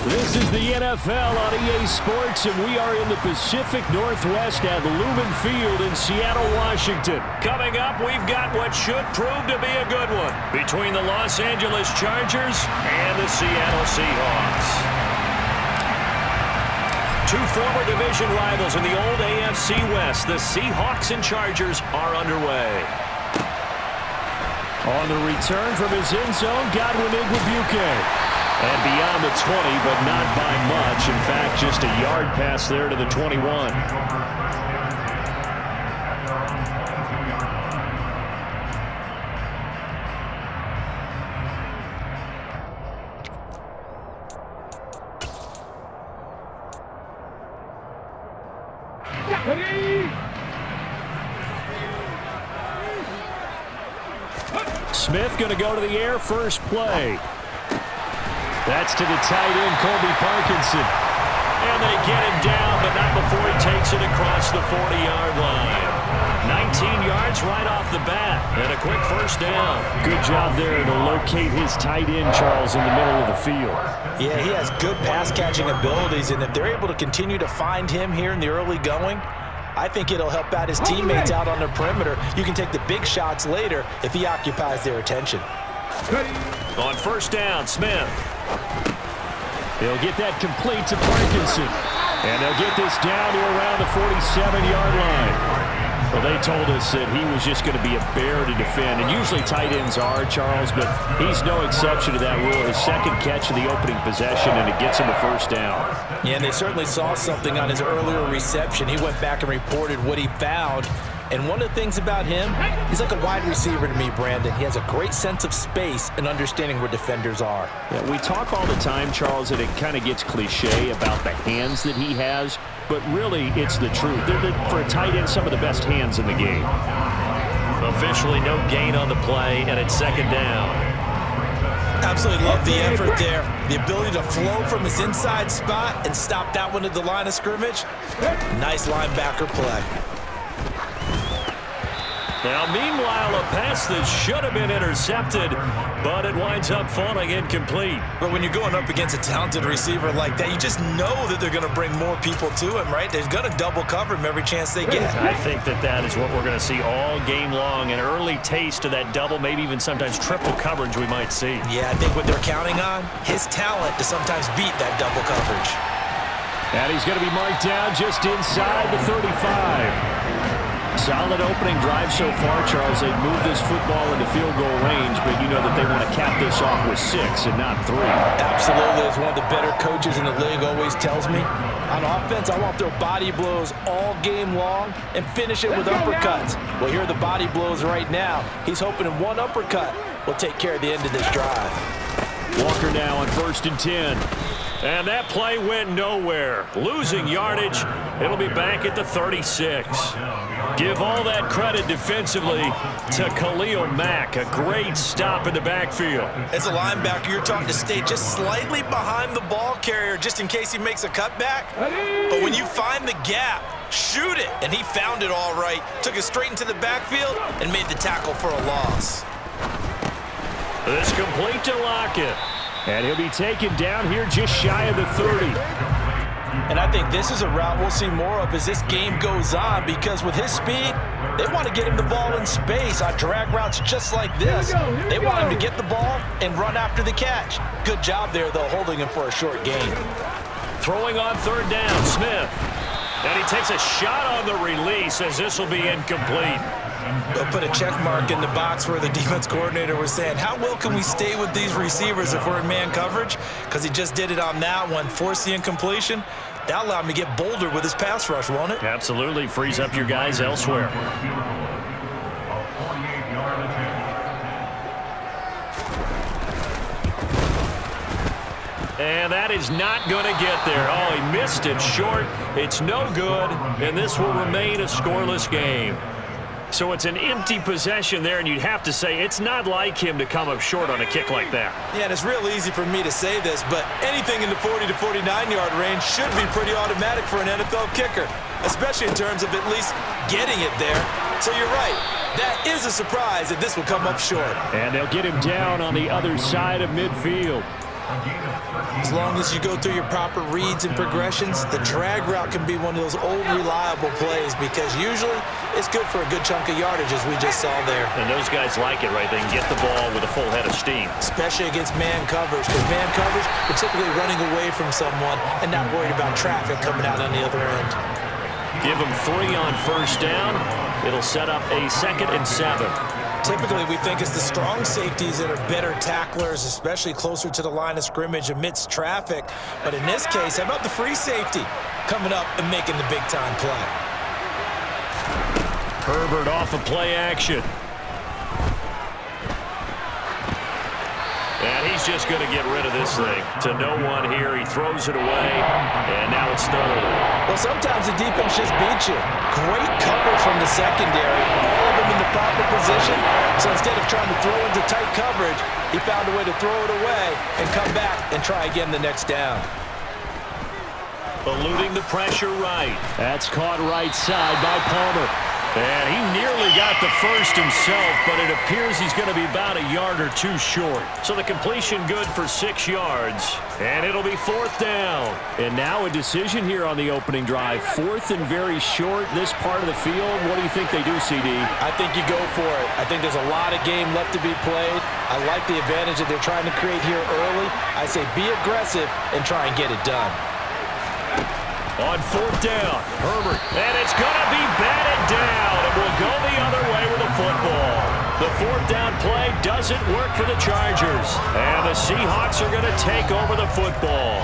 This is the NFL on EA Sports, and we are in the Pacific Northwest at Lumen Field in Seattle, Washington. Coming up, we've got what should prove to be a good one between the Los Angeles Chargers and the Seattle Seahawks. Two former division rivals in the old AFC West, the Seahawks and Chargers, are underway. On the return from his end zone, Godwin Igwebuike. And beyond the 20, but not by much. In fact, just a yard pass there to the 21. Smith going to go to the air, first play. That's to the tight end, Colby Parkinson. And they get him down, but not before he takes it across the 40-yard line. 19 yards right off the bat, and a quick first down. Good job there to locate his tight end, Charles, in the middle of the field. Yeah, he has good pass-catching abilities, and if they're able to continue to find him here in the early going, I think it'll help out his teammates out on the perimeter. You can take the big shots later if he occupies their attention. On first down, Smith. He'll get that complete to Parkinson. And they'll get this down to around the 47-yard line. Well, they told us that he was just going to be a bear to defend. And usually tight ends are, Charles, but he's no exception to that rule. His second catch of the opening possession, and it gets him a first down. Yeah, and they certainly saw something on his earlier reception. He went back and reported what he found. And one of the things about him, he's like a wide receiver to me, Brandon. He has a great sense of space and understanding where defenders are. Yeah, we talk all the time, Charles, and it kind of gets cliche about the hands that he has, but really it's the truth. They're for a tight end, some of the best hands in the game. Officially no gain on the play, and it's second down. Absolutely love the effort there. The ability to flow from his inside spot and stop that one at the line of scrimmage. Nice linebacker play. Now, meanwhile, a pass that should have been intercepted, but it winds up falling incomplete. But when you're going up against a talented receiver like that, you just know that they're going to bring more people to him, right? They're going to double cover him every chance they get. I think that is what we're going to see all game long, an early taste of that double, maybe even sometimes triple coverage we might see. Yeah, I think what they're counting on, his talent to sometimes beat that double coverage. And he's going to be marked down just inside the 35. Solid opening drive so far, Charles. They've moved this football into field goal range, but you know that they want to cap this off with 6 and not 3. Absolutely. As one of the better coaches in the league always tells me, on offense, I want their body blows all game long and finish it with uppercuts. Well, here are the body blows right now. He's hoping in one uppercut will take care of the end of this drive. Walker now on 1st and 10. And that play went nowhere. Losing yardage. It'll be back at the 36. Give all that credit defensively to Khalil Mack. A great stop in the backfield. As a linebacker, you're taught to stay just slightly behind the ball carrier just in case he makes a cutback. But when you find the gap, shoot it. And he found it all right. Took it straight into the backfield and made the tackle for a loss. This complete to Lockett. And he'll be taken down here just shy of the 30. And I think this is a route we'll see more of as this game goes on, because with his speed, they want to get him the ball in space on drag routes just like this. They want him to get the ball and run after the catch. Good job there, though, holding him for a short gain. Throwing on 3rd down, Smith. And he takes a shot on the release as this will be incomplete. They'll put a check mark in the box where the defense coordinator was saying, how well can we stay with these receivers if we're in man coverage? Because he just did it on that one, forced the incompletion. That'll allow him to get bolder with his pass rush, won't it? Absolutely. Frees up your guys elsewhere. And that is not going to get there. Oh, he missed it short. It's no good, and this will remain a scoreless game. So it's an empty possession there, and you'd have to say it's not like him to come up short on a kick like that. Yeah, and it's real easy for me to say this, but anything in the 40 to 49-yard range should be pretty automatic for an NFL kicker, especially in terms of at least getting it there. So you're right. That is a surprise that this will come up short. And they'll get him down on the other side of midfield. As long as you go through your proper reads and progressions, the drag route can be one of those old reliable plays because usually it's good for a good chunk of yardage, as we just saw there. And those guys like it, right? They can get the ball with a full head of steam. Especially against man coverage. Because man coverage, you're typically running away from someone and not worried about traffic coming out on the other end. Give them 3 on first down. It'll set up a 2nd and 7. Typically, we think it's the strong safeties that are better tacklers, especially closer to the line of scrimmage amidst traffic. But in this case, how about the free safety coming up and making the big-time play? Herbert off of play action. And he's just going to get rid of this thing. To no one here. He throws it away. And now it's 3rd. Well, sometimes the defense just beats you. Great coverage from the secondary. All of them in the proper position. So instead of trying to throw into tight coverage, he found a way to throw it away and come back and try again the next down. Eluding the pressure right. That's caught right side by Palmer. And he nearly got the first himself, but it appears he's going to be about a yard or 2 short. So the completion good for 6 yards, and it'll be 4th down. And now a decision here on the opening drive. 4th and very short, this part of the field. What do you think they do, CD? I think you go for it. I think there's a lot of game left to be played. I like the advantage that they're trying to create here early. I say be aggressive and try and get it done. On 4th down, Herbert, and it's going to be batted down, and we'll go the other way with the football. The 4th down play doesn't work for the Chargers, and the Seahawks are going to take over the football.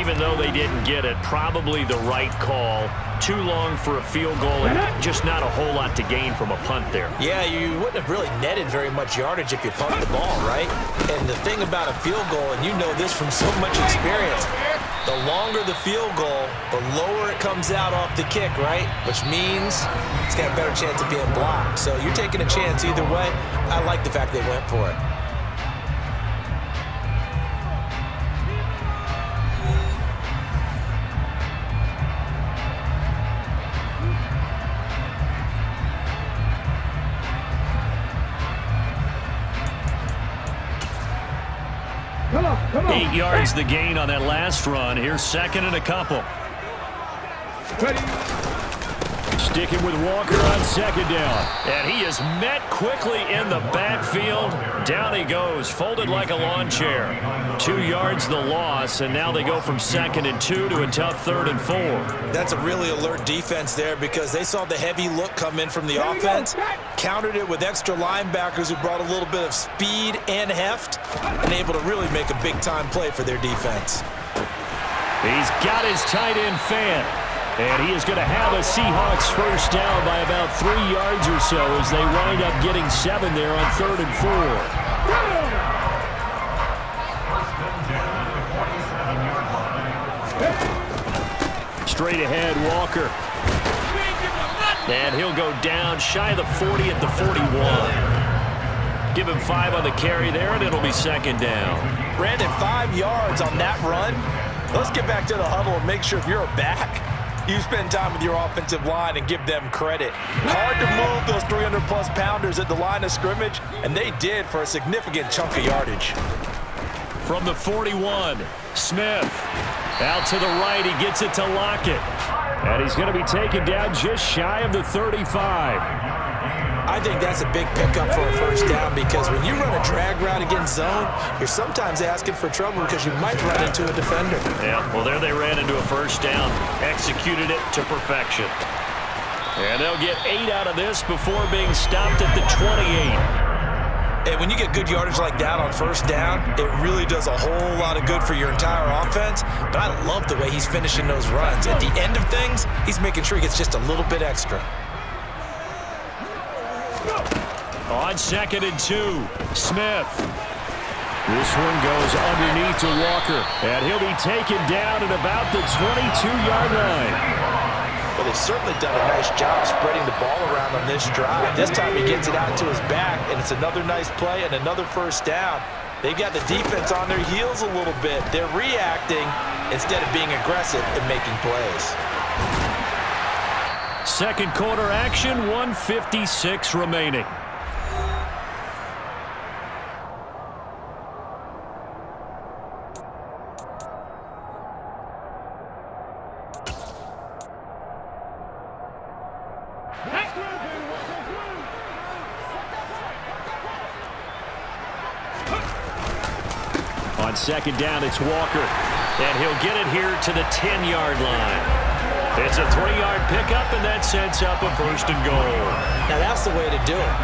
Even though they didn't get it, probably the right call. Too long for a field goal, and just not a whole lot to gain from a punt there. Yeah, you wouldn't have really netted very much yardage if you pumped the ball, right? And the thing about a field goal, and you know this from so much experience, the longer the field goal, the lower it comes out off the kick, right? Which means it's got a better chance of being blocked. So you're taking a chance either way. I like the fact they went for it. Come on. 8 yards the gain on that last run. Here's 2nd and a couple. Ready. Sticking with Walker on 2nd down. And he is met quickly in the backfield. Down he goes, folded like a lawn chair. 2 yards the loss, and now they go from 2nd and 2 to a tough 3rd and 4. That's a really alert defense there because they saw the heavy look come in from the offense, countered it with extra linebackers who brought a little bit of speed and heft, and able to really make a big-time play for their defense. He's got his tight end fan. And he is going to have a Seahawks first down by about 3 yards or so as they wind up getting 7 there on 3rd and 4. Straight ahead, Walker. And he'll go down shy of the 40 at the 41. Give him 5 on the carry there, and it'll be 2nd down. Brandon, 5 yards on that run. Let's get back to the huddle and make sure if you're a back, you spend time with your offensive line and give them credit. Hard to move those 300-plus pounders at the line of scrimmage, and they did for a significant chunk of yardage. From the 41, Smith. Out to the right, he gets it to Lockett. And he's going to be taken down just shy of the 35. I think that's a big pickup for a first down because when you run a drag route against zone, you're sometimes asking for trouble because you might run into a defender. Yeah, well, there they ran into a first down, executed it to perfection. And they'll get 8 out of this before being stopped at the 28. And when you get good yardage like that on first down, it really does a whole lot of good for your entire offense. But I love the way he's finishing those runs. At the end of things, he's making sure he gets just a little bit extra. On 2nd and 2, Smith. This one goes underneath to Walker, and he'll be taken down at about the 22-yard line. Well, they've certainly done a nice job spreading the ball around on this drive. This time he gets it out to his back, and it's another nice play and another first down. They've got the defense on their heels a little bit. They're reacting instead of being aggressive and making plays. Second quarter action, 1:56 remaining. On second down, it's Walker. And he'll get it here to the 10-yard line. It's a 3-yard pickup, and that sets up a 1st and goal. Now that's the way to do it.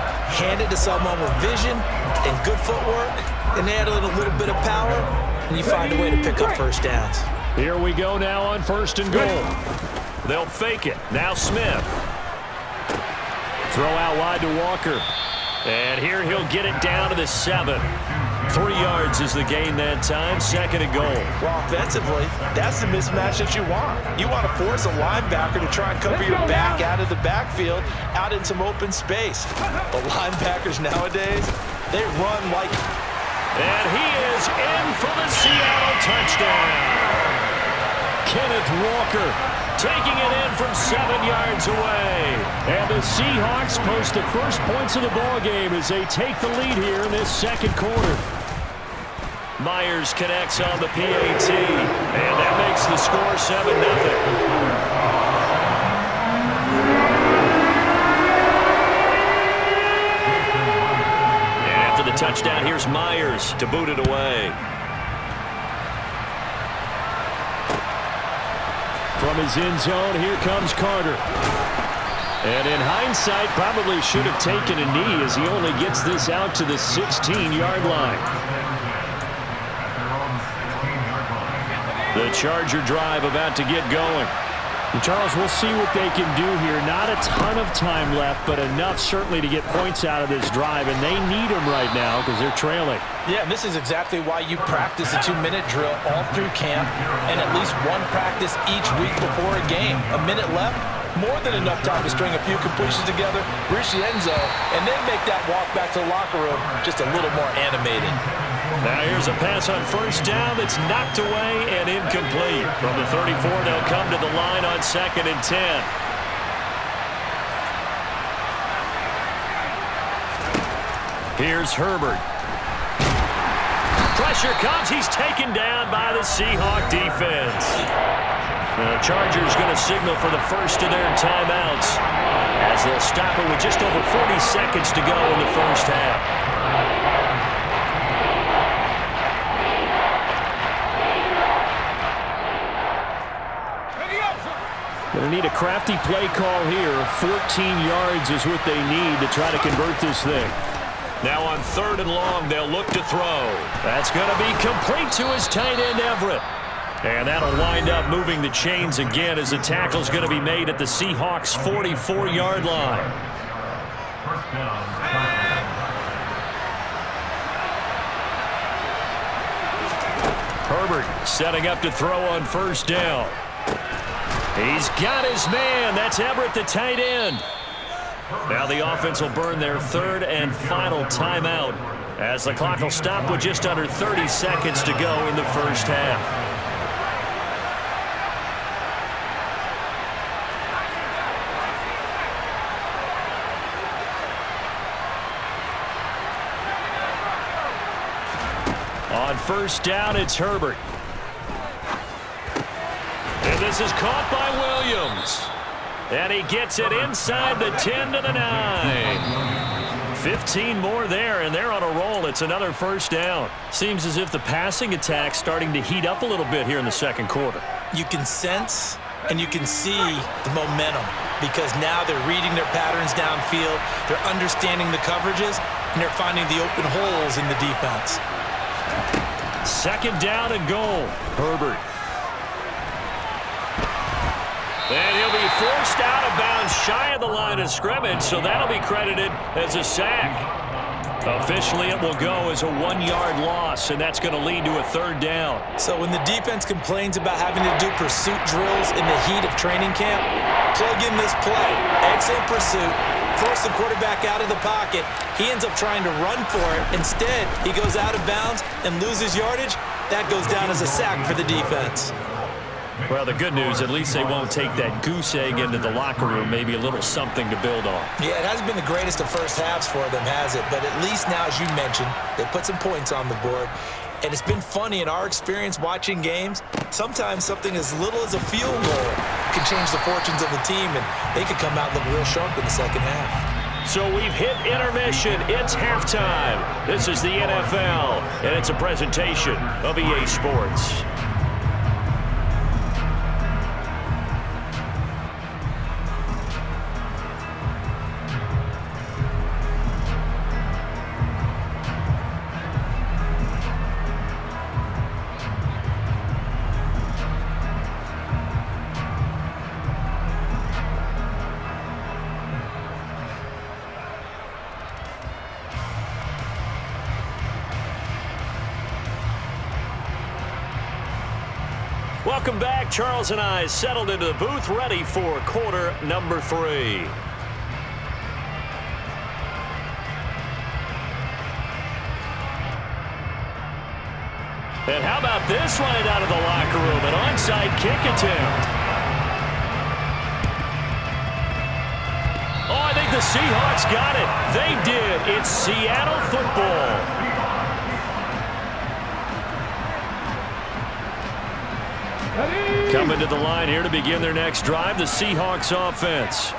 Hand it to someone with vision and good footwork, and add a little bit of power, and you find a way to pick up first downs. Here we go now on 1st and goal. They'll fake it. Now Smith. Throw out wide to Walker. And here he'll get it down to the 7. 3 yards is the gain that time. 2nd and goal. Well, offensively, that's the mismatch that you want. You want to force a linebacker to try and cover your back out of the backfield, out in some open space. The linebackers nowadays, they run like... And he is in for the Seattle touchdown. Kenneth Walker taking it in from 7 yards away. And the Seahawks post the first points of the ballgame as they take the lead here in this 2nd quarter. Myers connects on the PAT, and that makes the score 7-0. And after the touchdown, here's Myers to boot it away. From his end zone, here comes Carter. And in hindsight, probably should have taken a knee as he only gets this out to the 16-yard line. The Charger drive about to get going. And Charles, we'll see what they can do here. Not a ton of time left, but enough certainly to get points out of this drive, and they need them right now because they're trailing. Yeah, and this is exactly why you practice a 2-minute drill all through camp and at least one practice each week before a game. A minute left, more than enough time to string a few completions together, reach the end zone, and then make that walk back to the locker room just a little more animated. Now here's a pass on 1st down that's knocked away and incomplete. From the 34, they'll come to the line on 2nd and 10. Here's Herbert. Pressure comes. He's taken down by the Seahawk defense. The Chargers going to signal for the first of their timeouts as they'll stop it with just over 40 seconds to go in the first half. Going to need a crafty play call here. 14 yards is what they need to try to convert this thing. Now on 3rd and long, they'll look to throw. That's going to be complete to his tight end, Everett. And that'll wind up moving the chains again as the tackle's going to be made at the Seahawks' 44-yard line. Herbert setting up to throw on 1st down. He's got his man. That's Everett, the tight end. Now the offense will burn their 3rd and final timeout as the clock will stop with just under 30 seconds to go in the first half. On 1st down, it's Herbert. And this is caught by Williams. And he gets it inside the 10 to the 9. 15 more there, and they're on a roll. It's another 1st down. Seems as if the passing attack's starting to heat up a little bit here in the 2nd quarter. You can sense and you can see the momentum because now they're reading their patterns downfield, they're understanding the coverages, and they're finding the open holes in the defense. 2nd down and goal. Herbert. And he'll be forced out of bounds shy of the line of scrimmage, so that'll be credited as a sack. Officially, it will go as a 1-yard loss, and that's going to lead to a 3rd down. So when the defense complains about having to do pursuit drills in the heat of training camp, plug in this play. Excellent pursuit. Force the quarterback out of the pocket. He ends up trying to run for it. Instead, he goes out of bounds and loses yardage. That goes down as a sack for the defense. Well, the good news, at least they won't take that goose egg into the locker room. Maybe a little something to build on. Yeah, it hasn't been the greatest of first halves for them, has it? But at least now, as you mentioned, they put some points on the board. And it's been funny in our experience watching games. Sometimes something as little as a field goal can change the fortunes of the team, and they could come out and look real sharp in the second half. So we've hit intermission. It's halftime. This is the NFL, and it's a presentation of EA Sports. Welcome back. Charles and I settled into the booth, ready for quarter number 3. And how about this right out of the locker room? An onside kick attempt. Oh, I think the Seahawks got it. They did. It's Seattle football. Coming to the line here to begin their next drive, the Seahawks offense.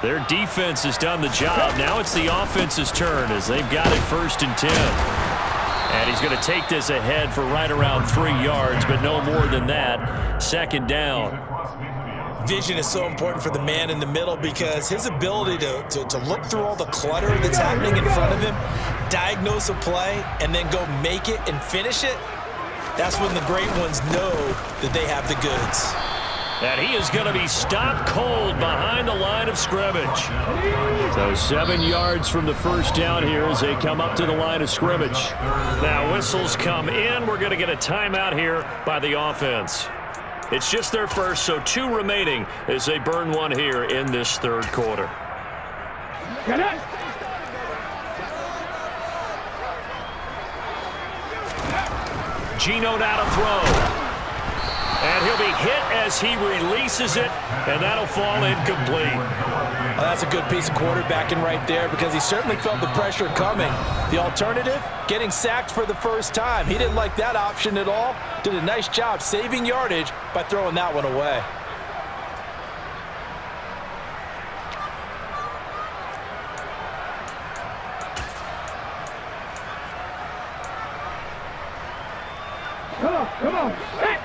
Their defense has done the job. Now it's the offense's turn as they've got it 1st and 10. And he's going to take this ahead for right around 3 yards, but no more than that. 2nd down. Vision is so important for the man in the middle because his ability to look through all the clutter that's happening in front of him, diagnose a play, and then go make it and finish it, that's when the great ones know that they have the goods. And he is going to be stopped cold behind the line of scrimmage. So 7 yards from the 1st down here as they come up to the line of scrimmage. Now whistles come in. We're going to get a timeout here by the offense. It's just their first, so 2 remaining as they burn one here in this 3rd quarter. Get it. Geno now to throw. And he'll be hit as he releases it, and that'll fall incomplete. Well, that's a good piece of quarterbacking right there because he certainly felt the pressure coming. The alternative, getting sacked for the first time. He didn't like that option at all. Did a nice job saving yardage by throwing that one away. Come on. Hey.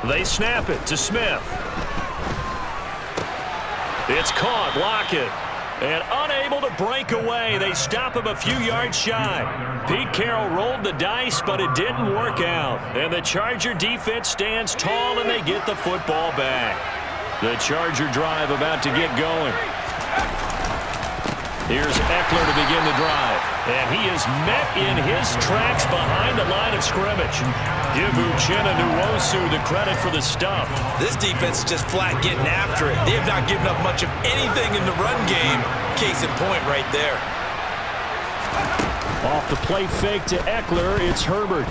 They snap it to Smith. It's caught, Lockett. And unable to break away. They stop him a few yards shy. Pete Carroll rolled the dice, but it didn't work out. And the Charger defense stands tall, and they get the football back. The Charger drive about to get going. Here's Eckler to begin the drive. And he is met in his tracks behind the line of scrimmage. Give Uchenna Nwosu the credit for the stuff. This defense is just flat getting after it. They have not given up much of anything in the run game. Case in point right there. Off the play fake to Eckler, it's Herbert.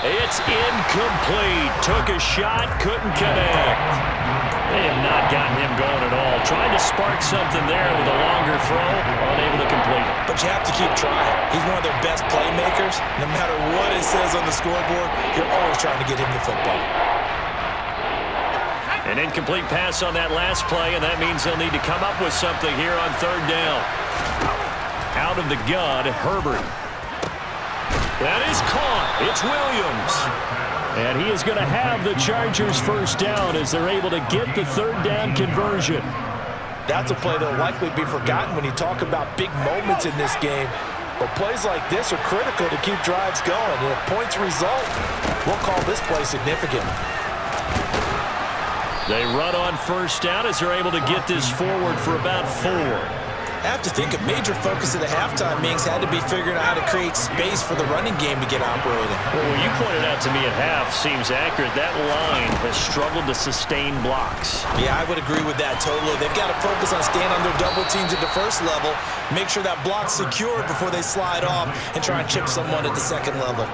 It's incomplete. Took a shot, couldn't connect. They have not gotten him going at all. Trying to spark something there with a longer throw, unable to complete it. But you have to keep trying. He's one of their best playmakers. No matter what it says on the scoreboard, you're always trying to get him the football. An incomplete pass on that last play, and that means they'll need to come up with something here on 3rd down. Out of the gun, Herbert. That is caught. It's Williams. And he is going to have the Chargers 1st down as they're able to get the 3rd down conversion. That's a play that will likely be forgotten when you talk about big moments in this game. But plays like this are critical to keep drives going. And if points result, we'll call this play significant. They run on 1st down as they're able to get this forward for about 4. I have to think a major focus at the halftime meetings had to be figuring out how to create space for the running game to get operating. Well, what you pointed out to me at half seems accurate. That line has struggled to sustain blocks. Yeah, I would agree with that totally. They've got to focus on staying on their double teams at the 1st level, make sure that block's secured before they slide off and try and chip someone at the 2nd level.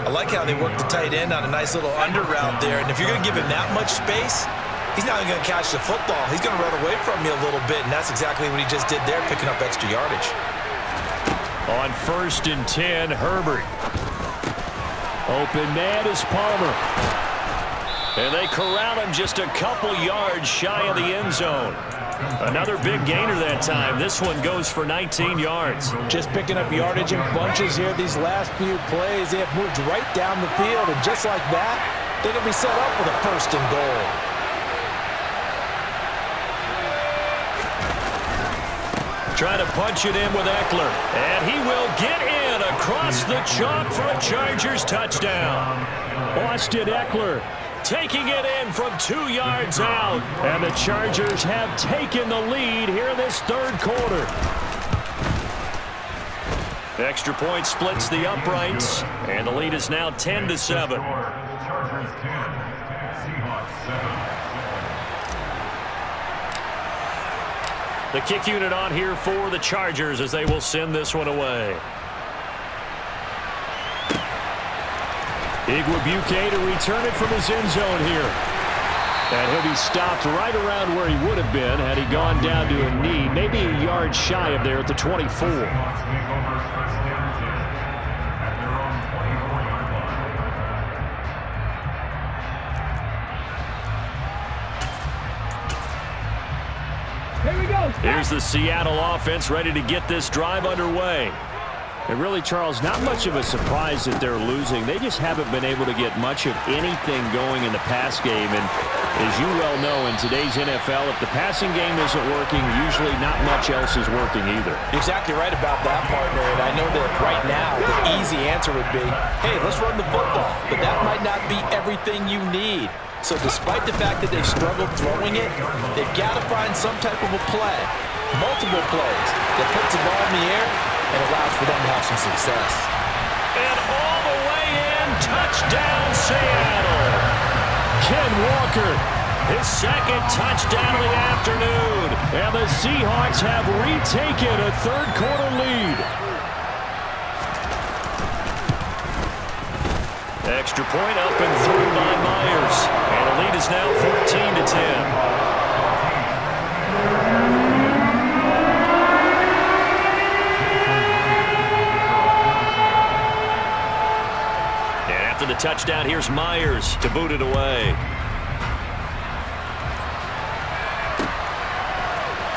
I like how they work the tight end on a nice little under route there, and if you're going to give him that much space, he's not even going to catch the football. He's going to run away from you a little bit, and that's exactly what he just did there, picking up extra yardage. On 1st and 10, Herbert. Open man is Palmer. And they corral him just a couple yards shy of the end zone. Another big gainer that time. This one goes for 19 yards. Just picking up yardage in bunches here these last few plays. They have moved right down the field, and just like that, they're going to be set up with a 1st and goal. Trying to punch it in with Eckler. And he will get in across the chalk for a Chargers touchdown. Austin Eckler taking it in from 2 yards out. And the Chargers have taken the lead here in this 3rd quarter. The extra point splits the uprights. And the lead is now 10-7. Chargers 10, Seahawks 7. The kick unit on here for the Chargers as they will send this one away. Igwebuike to return it from his end zone here. And he'll be stopped right around where he would have been had he gone down to a knee, maybe a yard shy of there at the 24. Here's the Seattle offense ready to get this drive underway. And really, Charles, not much of a surprise that they're losing. They just haven't been able to get much of anything going in the pass game. And as you well know, in today's NFL, if the passing game isn't working, usually not much else is working either. You're exactly right about that, partner. And I know that right now the easy answer would be, hey, let's run the football. But that might not be everything you need. So despite the fact that they've struggled throwing it, they've got to find some type of a play, multiple plays, that puts the ball in the air and allows for them to have some success. And all the way in, touchdown Seattle. Ken Walker, his 2nd touchdown of the afternoon. And the Seahawks have retaken a 3rd quarter lead. Extra point up and through by Myers. And the lead is now 14-10. The touchdown, here's Myers to boot it away.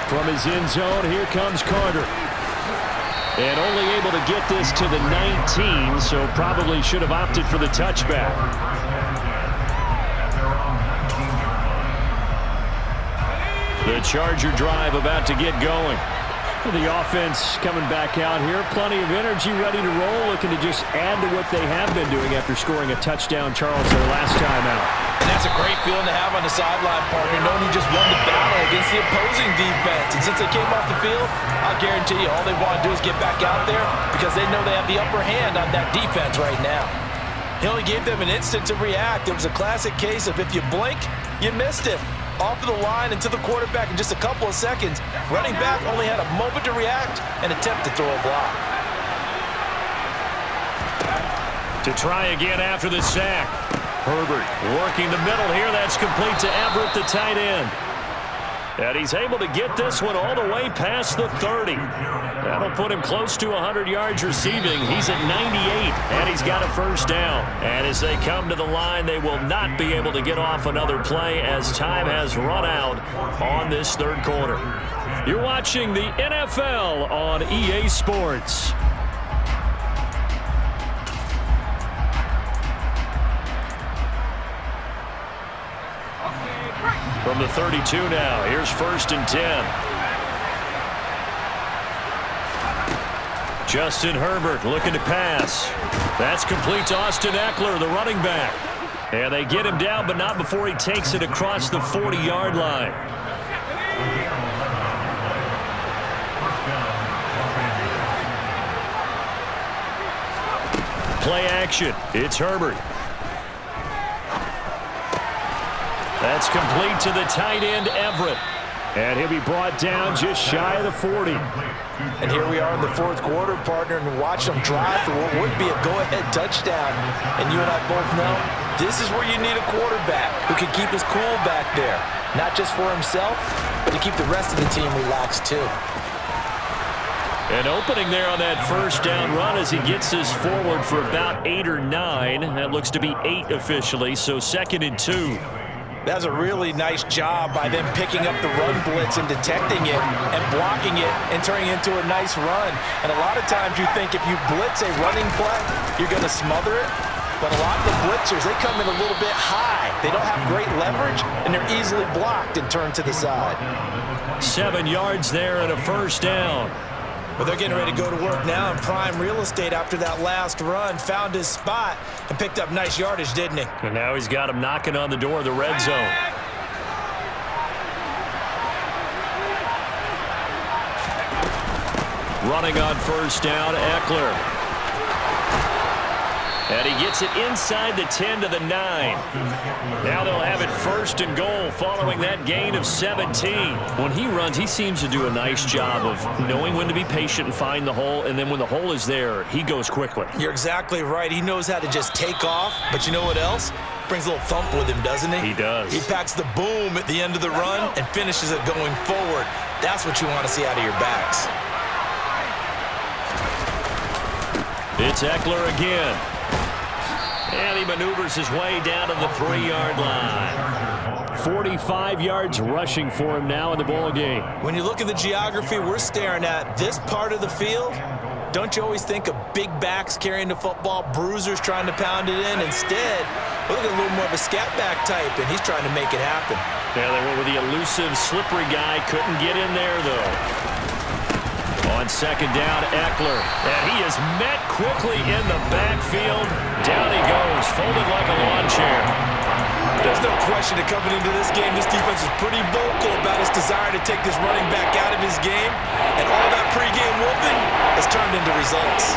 From his end zone, here comes Carter. And only able to get this to the 19, so probably should have opted for the touchback. The Charger drive about to get going. The offense coming back out here. Plenty of energy, ready to roll, looking to just add to what they have been doing after scoring a touchdown, Charles, their last time out. And that's a great feeling to have on the sideline, partner, knowing you just won the battle against the opposing defense. And since they came off the field, I'll guarantee you all they want to do is get back out there because they know they have the upper hand on that defense right now. He only gave them an instant to react. It was a classic case of if you blink, you missed it. Off of the line and to the quarterback in just a couple of seconds. Running back only had a moment to react and attempt to throw a block. To try again after the sack. Herbert working the middle here. That's complete to Everett, the tight end. And he's able to get this one all the way past the 30. That'll put him close to 100 yards receiving. He's at 98, and he's got a 1st down. And as they come to the line, they will not be able to get off another play as time has run out on this 3rd quarter. You're watching the NFL on EA Sports. From the 32 now, here's 1st and 10. Justin Herbert looking to pass. That's complete to Austin Eckler, the running back. And they get him down, but not before he takes it across the 40-yard line. Play action. It's Herbert. That's complete to the tight end, Everett. And he'll be brought down just shy of the 40. And here we are in the 4th quarter, partner, and watch them drive for what would be a go-ahead touchdown. And you and I both know this is where you need a quarterback who can keep his cool back there. Not just for himself, but to keep the rest of the team relaxed too. An opening there on that first down run as he gets us forward for about 8 or 9. That looks to be 8 officially, so 2nd and 2. That's a really nice job by them picking up the run blitz and detecting it and blocking it and turning it into a nice run. And a lot of times you think if you blitz a running play, you're going to smother it. But a lot of the blitzers, they come in a little bit high. They don't have great leverage, and they're easily blocked and turned to the side. 7 yards there and a first down. But they're getting ready to go to work now in prime real estate after that last run. Found his spot and picked up nice yardage, didn't he? And now he's got him knocking on the door of the red zone. Running on first down, Eckler. And he gets it inside the 10 to the 9. Now they'll have it 1st and goal following that gain of 17. When he runs, he seems to do a nice job of knowing when to be patient and find the hole, and then when the hole is there, he goes quickly. You're exactly right. He knows how to just take off, but you know what else? Brings a little thump with him, doesn't he? He does. He packs the boom at the end of the run and finishes it going forward. That's what you want to see out of your backs. It's Eckler again. And he maneuvers his way down to the 3-yard line. 45 yards rushing for him now in the ball game. When you look at the geography we're staring at, this part of the field, don't you always think of big backs carrying the football, bruisers trying to pound it in? Instead, look at a little more of a scat back type, and he's trying to make it happen. Yeah, they went with the elusive, slippery guy. Couldn't get in there, though. On 2nd down, Eckler. And he is met quickly in the backfield. Down he goes, folded like a lawn chair. There's no question that coming into this game, this defense is pretty vocal about its desire to take this running back out of his game. And all that pregame wolfing has turned into results.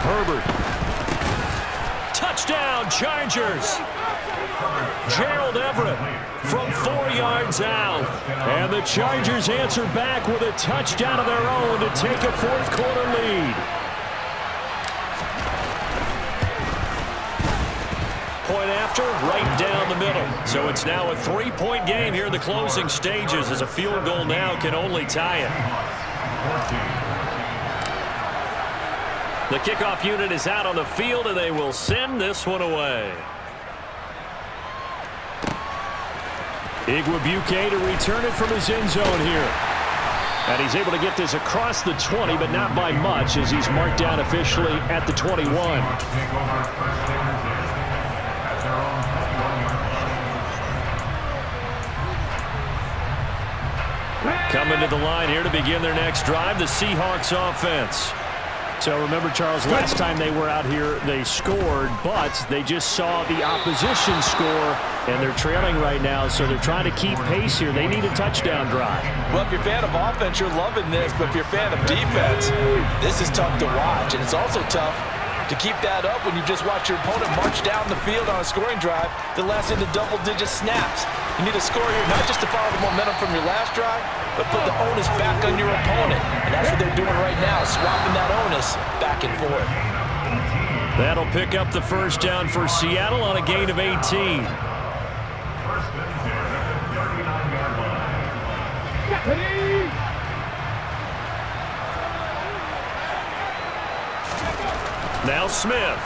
Herbert. Touchdown, Chargers. Gerald Everett from 4 yards out. And the Chargers answer back with a touchdown of their own to take a 4th quarter lead. Point after, right down the middle. So it's now a 3-point game here in the closing stages as a field goal now can only tie it. The kickoff unit is out on the field, and they will send this one away. Igwebuike to return it from his end zone here. And he's able to get this across the 20, but not by much, as he's marked down officially at the 21. Coming to the line here to begin their next drive, the Seahawks offense. So remember, Charles, last time they were out here, they scored, but they just saw the opposition score, and they're trailing right now, so they're trying to keep pace here. They need a touchdown drive. Well, if you're a fan of offense, you're loving this, but if you're a fan of defense, this is tough to watch, and it's also tough to keep that up when you just watch your opponent march down the field on a scoring drive that lasts into double-digit snaps. You need a score here, not just to follow the momentum from your last drive, but put the onus back on your opponent. And that's what they're doing right now, swapping that onus back and forth. That'll pick up the first down for Seattle on a gain of 18. Now Smith.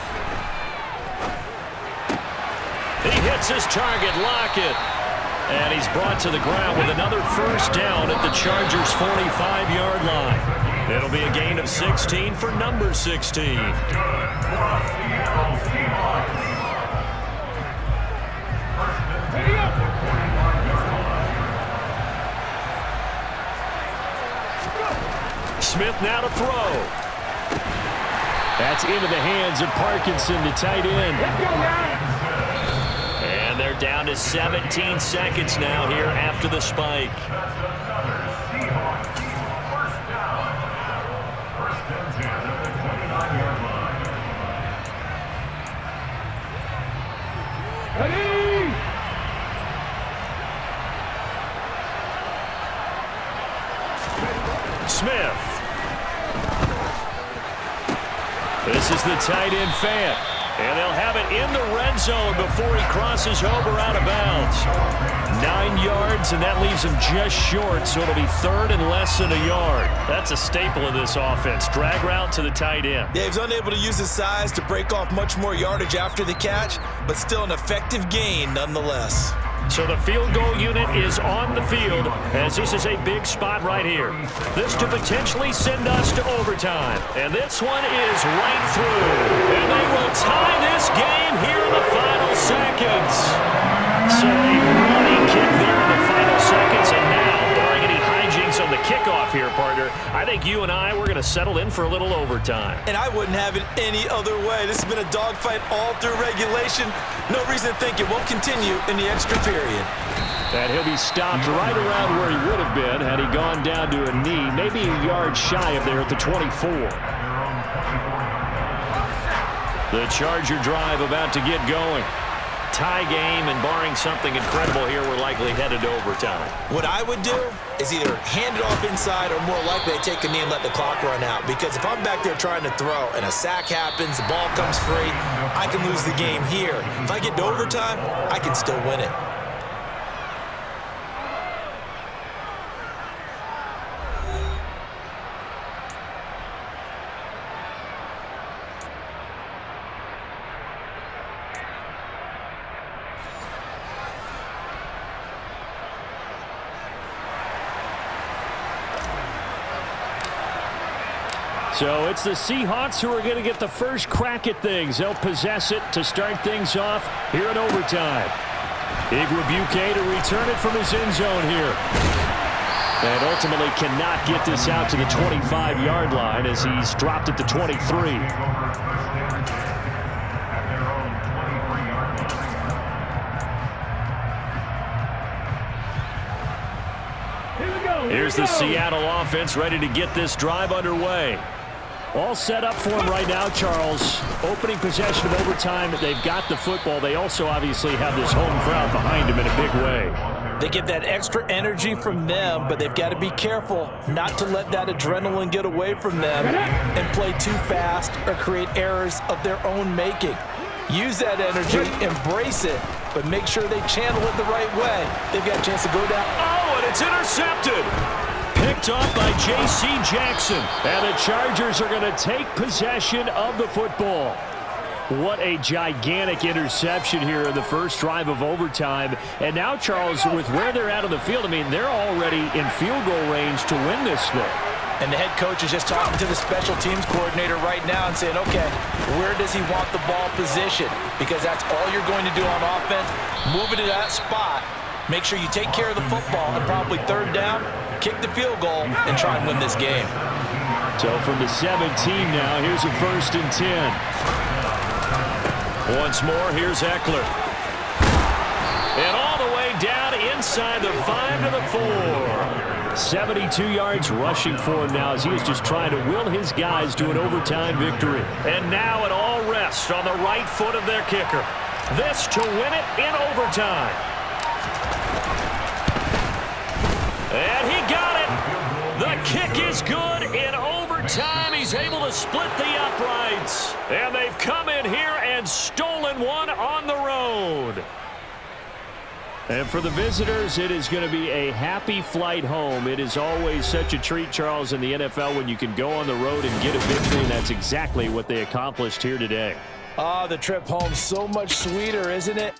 He hits his target, Lockett. And he's brought to the ground with another first down at the Chargers' 45-yard line. It'll be a gain of 16 for number 16. Smith now to throw. That's into the hands of Parkinson, the tight end. And they're down to 17 seconds now here after the spike. Smith. This is the tight end Fant. And they'll have it in the red zone before he crosses over out of bounds. 9 yards, and that leaves him just short, so it'll be third and less than a yard. That's a staple of this offense. Drag route to the tight end. Yeah, he was unable to use his size to break off much more yardage after the catch, but still an effective gain nonetheless. So the field goal unit is on the field as this is a big spot right here. This to potentially send us to overtime. And this one is right through. And they will tie this game here in the final seconds. So a running kick there in the final seconds. And now, barring any hijinks on the kickoff here, partner, I think you and I, we're going to settle in for a little overtime. And I wouldn't have it any other way. This has been a dogfight all through regulation. No reason to think it won't continue in the extra period. And he'll be stopped right around where he would have been had he gone down to a knee, maybe a yard shy of there at the 24. The Charger drive about to get going. Tie game, and barring something incredible here, we're likely headed to overtime. What I would do is either hand it off inside or more likely I take a knee and let the clock run out. Because if I'm back there trying to throw and a sack happens, the ball comes free, I can lose the game here. If I get to overtime, I can still win it. So it's the Seahawks who are going to get the first crack at things. They'll possess it to start things off here in overtime. Igwebuike to return it from his end zone here. And ultimately cannot get this out to the 25-yard line as he's dropped at the 23. Here's the Seattle offense ready to get this drive underway. All set up for him right now, Charles. Opening possession of overtime. They've got the football. They also obviously have this home crowd behind them in a big way. They get that extra energy from them, but they've got to be careful not to let that adrenaline get away from them and play too fast or create errors of their own making. Use that energy, embrace it, but make sure they channel it the right way. They've got a chance to go down. Oh, and it's intercepted. Picked off by J.C. Jackson. And the Chargers are going to take possession of the football. What a gigantic interception here in the first drive of overtime. And now, Charles, with where they're at on the field, I mean, they're already in field goal range to win this thing. And the head coach is just talking to the special teams coordinator right now and saying, okay, where does he want the ball positioned? Because that's all you're going to do on offense. Move it to that spot. Make sure you take care of the football and probably third down, kick the field goal, and try and win this game. So from the 17 now, here's a 1st and 10. Once more, here's Eckler. And all the way down inside the 5 to the 4. 72 yards rushing for him now as he is just trying to will his guys to an overtime victory. And now it all rests on the right foot of their kicker. This to win it in overtime. And he got it. The kick is good in overtime. He's able to split the uprights. And they've come in here and stolen one on the road. And for the visitors, it is going to be a happy flight home. It is always such a treat, Charles, in the NFL when you can go on the road and get a victory, and that's exactly what they accomplished here today. The trip home so much sweeter, isn't it?